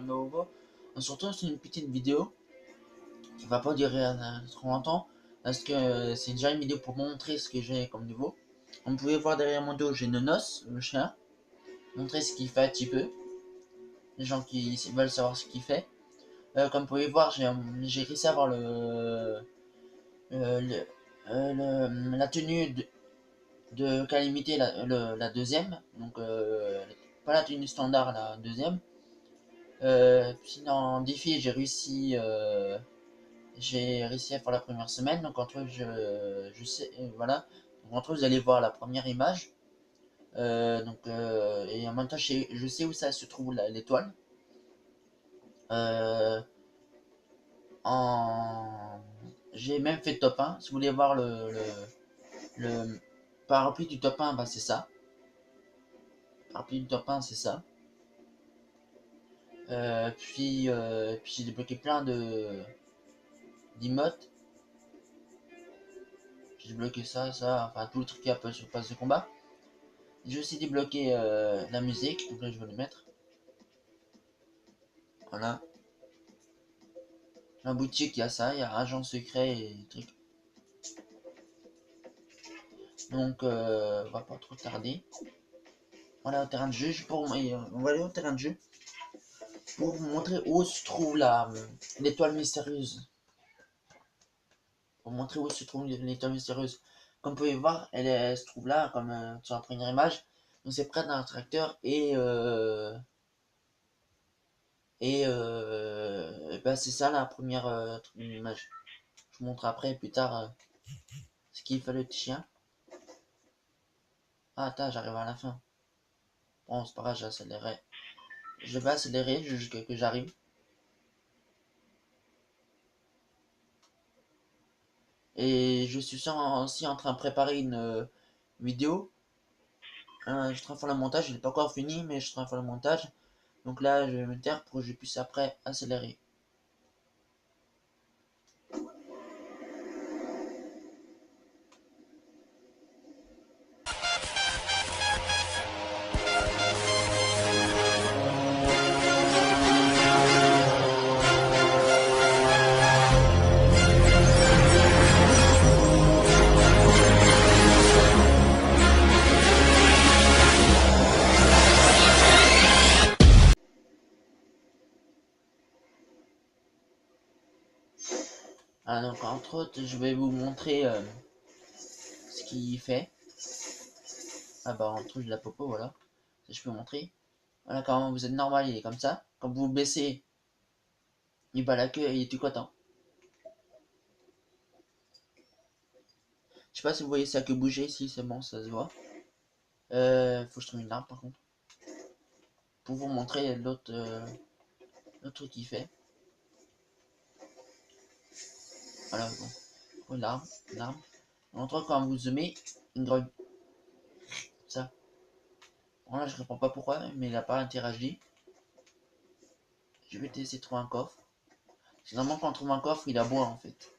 nouveau. On se retrouve sur une petite vidéo qui va pas durer trop longtemps parce que c'est déjà une vidéo pour montrer ce que j'ai comme nouveau. Vous pouvez voir derrière mon dos, j'ai Nonos, le chien. Montrer ce qu'il fait un petit peu. Les gens qui veulent savoir ce qu'il fait. Comme vous pouvez voir, j'ai réussi à avoir la tenue de calamité, la deuxième. Donc, pas la tenue standard, la deuxième. Puis dans défi, j'ai réussi à faire la première semaine. Donc entre eux, je sais, voilà. Donc, entre eux, vous allez voir la première image. Et en même temps, je sais où ça se trouve l'étoile. Euh, J'ai même fait top 1. Si vous voulez voir le parapluie du top 1, bah c'est ça. Parapluie du top 1, c'est ça. Puis j'ai débloqué plein d'emotes. J'ai débloqué ça, enfin tout le truc qui appelle sur le passe de combat. J'ai aussi débloqué la musique, donc là je vais le mettre. Voilà. La boutique, il y a ça, il y a agent secret et trucs. Donc on va pas trop tarder. Voilà au terrain de jeu, on va aller au terrain de jeu pour vous montrer où se trouve l'étoile mystérieuse. Pour montrer où se trouve l'étoile mystérieuse. Comme vous pouvez voir, elle se trouve là, comme sur la première image. Donc c'est près d'un tracteur bah, c'est ça la première image. Je vous montre après, plus tard, ce qu'il fait le petit chien. Ah, attends, j'arrive à la fin. Bon, c'est pas grave, j'ai accéléré. Je vais accélérer jusqu'à que j'arrive. Et je suis aussi en train de préparer une vidéo. Je suis en train de faire le montage, il n'est pas encore fini, mais je suis en train de faire le montage. Donc là, je vais me taire pour que je puisse après accélérer. Ah, donc entre autres, je vais vous montrer ce qu'il fait. Ah bah entre autres, de la popo, voilà. Ça, je peux montrer. Voilà, quand vous êtes normal, il est comme ça. Quand vous baissez, il bat la queue et il est tout content. Je sais pas si vous voyez sa queue bouger, si c'est bon, ça se voit. Faut que je trouve une arme par contre. Pour vous montrer l'autre truc qu'il fait. Voilà, bon. L'arme. Entre quand vous zoomez, une grogne. Ça. Bon là je réponds pas pourquoi, mais il a pas interagi. Je vais essayer de trouver un coffre. Généralement quand on trouve un coffre, il aboie en fait.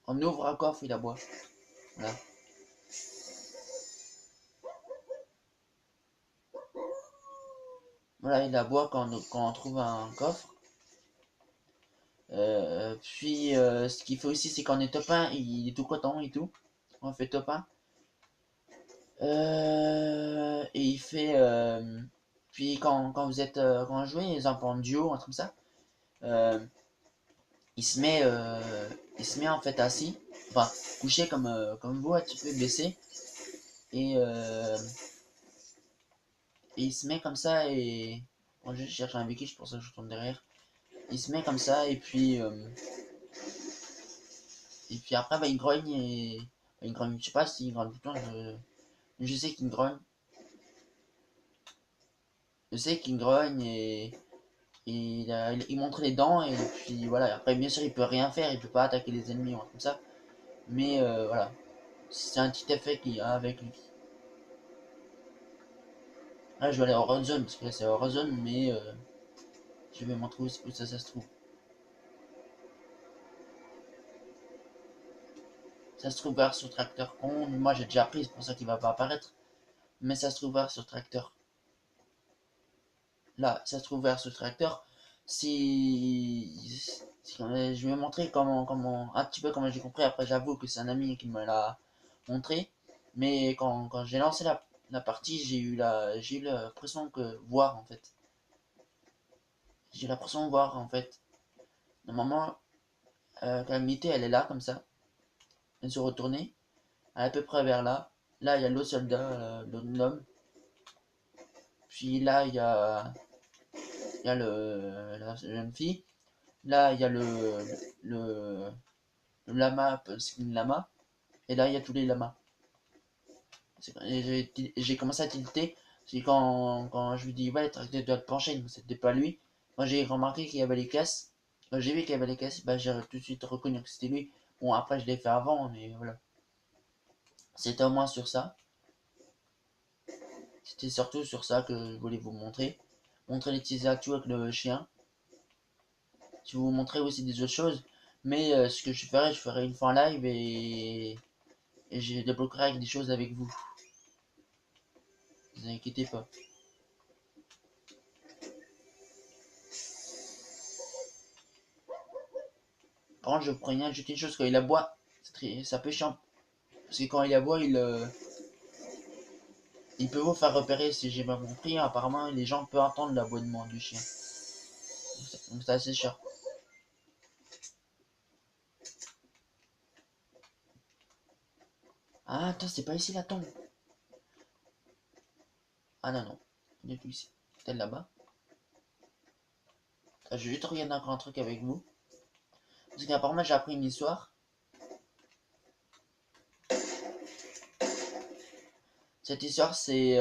On ouvre un coffre, il aboie. Voilà. Voilà, il aboie quand on trouve un coffre. Ce qu'il fait aussi, c'est quand on est top 1, il est tout content et tout. On fait top 1. Et il fait. Puis quand vous êtes. Quand vous jouez, les exemple en duo, un truc comme ça, euh, il se met. Il se met en fait assis. Enfin, couché comme vous, un petit peu baissé. Et, euh, et il se met comme ça et. Bon, je cherche un wiki, c'est pour ça que je tourne derrière. Il se met comme ça et puis. Et puis après, bah, il grogne et. Il grogne, je sais pas s'il grogne tout le temps, je sais qu'il grogne. Je sais qu'il grogne et il montre les dents et puis voilà. Après, bien sûr, il peut rien faire, il peut pas attaquer les ennemis ou comme ça. Mais voilà, c'est un petit effet qu'il y a avec lui. Là, je vais aller en Red Zone parce que là, c'est Red Zone, mais je vais montrer où ça se trouve. Ça se trouve vers sur Tracteur con. Moi, j'ai déjà pris, c'est pour ça qu'il va pas apparaître. Mais ça se trouve vers sur Tracteur. Là, ça se trouve vers ce tracteur. Je vais montrer un petit peu comment j'ai compris. Après, j'avoue que c'est un ami qui me l'a montré. Mais quand j'ai lancé la partie, j'ai eu l'impression que voir en fait. J'ai l'impression de voir en fait. Normalement, Calamité, elle est là comme ça. Elle se retournait, à peu près vers là. Là, il y a l'autre soldat, l'homme. Puis là, il y a la jeune fille. Là, il y a le lama, le skin lama. Et là, il y a tous les lamas. J'ai commencé à tilter. C'est quand je lui dis, ouais, tu dois te pencher, mais c'était pas lui. Quand j'ai remarqué qu'il y avait les caisses, quand j'ai vu qu'il y avait les caisses, bah, j'ai tout de suite reconnu que c'était lui. Bon, après, je l'ai fait avant, mais voilà. C'était au moins sur ça. C'était surtout sur ça que je voulais vous montrer. Montrer les petits atouts avec le chien. Je vais vous montrer aussi des autres choses. Mais ce que je ferai une fois en live et je débloquerai avec des choses avec vous. Ne vous inquiétez pas. Par contre, je préviens juste une chose, quand il aboie, c'est un peu chiant. Parce que quand il aboie, il peut vous faire repérer, si j'ai bien compris. Apparemment, les gens peuvent entendre l'aboiement du chien. Donc c'est assez chiant. Ah, attends, c'est pas ici la tombe. Ah non, non. Du tout ici. C'est là-bas. Je vais juste regarder encore un truc avec vous. Parce qu'apparemment, j'ai appris une histoire. Cette histoire, c'est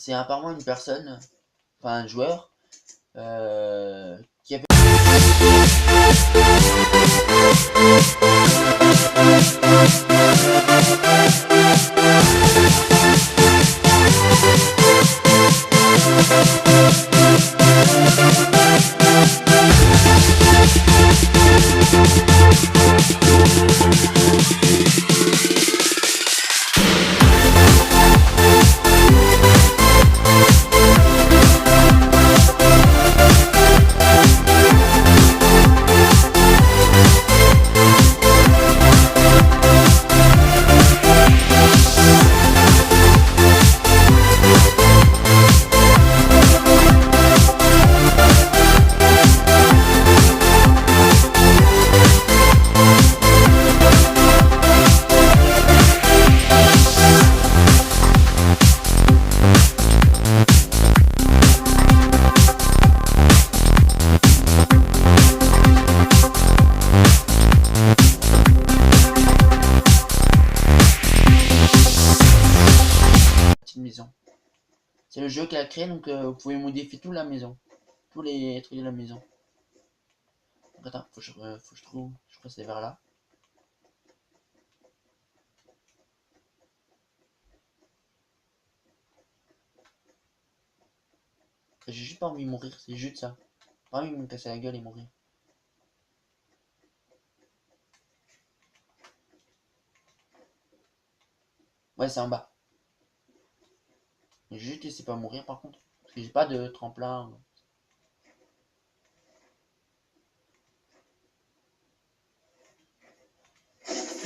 apparemment une personne, enfin un joueur, qui avait une maison. C'est le jeu qu'elle a créé, donc vous pouvez modifier toute la maison. Tous les trucs de la maison. Donc attends, faut que je trouve. Je crois que c'est vers là. J'ai juste pas envie de mourir, c'est juste ça. Pas envie de me casser la gueule et mourir. Ouais, c'est en bas. Mais juste essayer pas mourir par contre. Parce que j'ai pas de tremplin.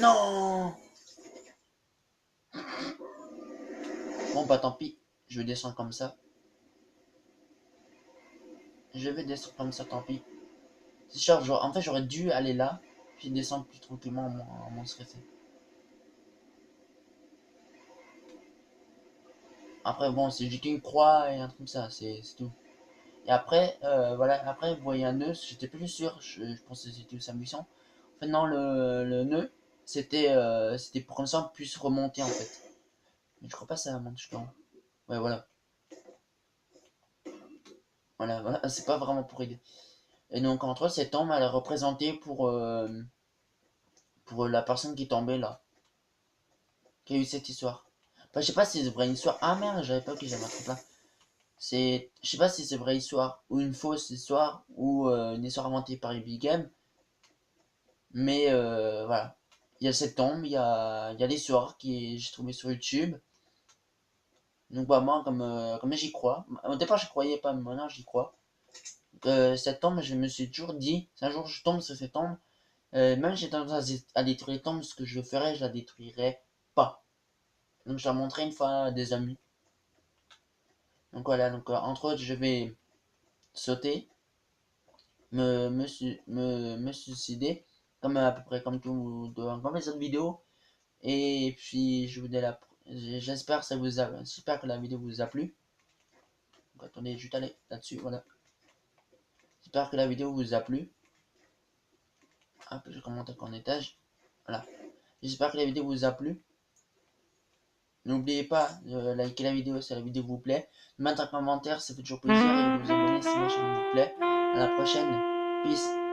Non. Bon bah tant pis. Je vais descendre comme ça. Je vais descendre comme ça, tant pis. C'est sûr, en fait j'aurais dû aller là. Puis descendre plus tranquillement en moins stressé. Après bon, c'est juste une croix et un truc comme ça, c'est tout. Et après, voilà, après vous voyez un nœud, j'étais plus sûr, je pensais que c'était sa mission. En fait non, le nœud, c'était pour comme ça on puisse remonter en fait. Mais je crois pas que ça monte jusqu'en haut. Ouais voilà. Voilà, c'est pas vraiment pour aider. Et donc entre cette tombe, elle est représentée pour la personne qui est tombée là, qui a eu cette histoire. Enfin, je sais pas si c'est une vraie histoire. Ah merde, j'avais pas que j'avais un truc là. Je sais pas si c'est une vraie histoire ou une fausse histoire ou une histoire inventée par Epic Games. Mais voilà. Il y a cette tombe, il y a l'histoire qui j'ai trouvé sur YouTube. Donc bah, moi, comme j'y crois, au départ j'y croyais pas, mais maintenant j'y crois. Cette tombe, je me suis toujours dit, si un jour je tombe sur cette tombe, même si j'ai tendance à détruire les tombes, ce que je ferais, je la détruirais pas. Donc je la montrerai une fois à des amis. Donc voilà, donc entre autres, je vais sauter, me suicider, comme à peu près comme les autres vidéos. Et puis je vous dis j'espère que j'espère que la vidéo vous a plu. Donc, attendez, juste aller là-dessus, voilà. J'espère que la vidéo vous a plu. Hop, je commente en étage. Voilà. J'espère que la vidéo vous a plu. N'oubliez pas de liker la vidéo si la vidéo vous plaît. De mettre un commentaire, ça fait toujours plaisir. Et de vous abonner si ma chaîne vous plaît. À la prochaine. Peace.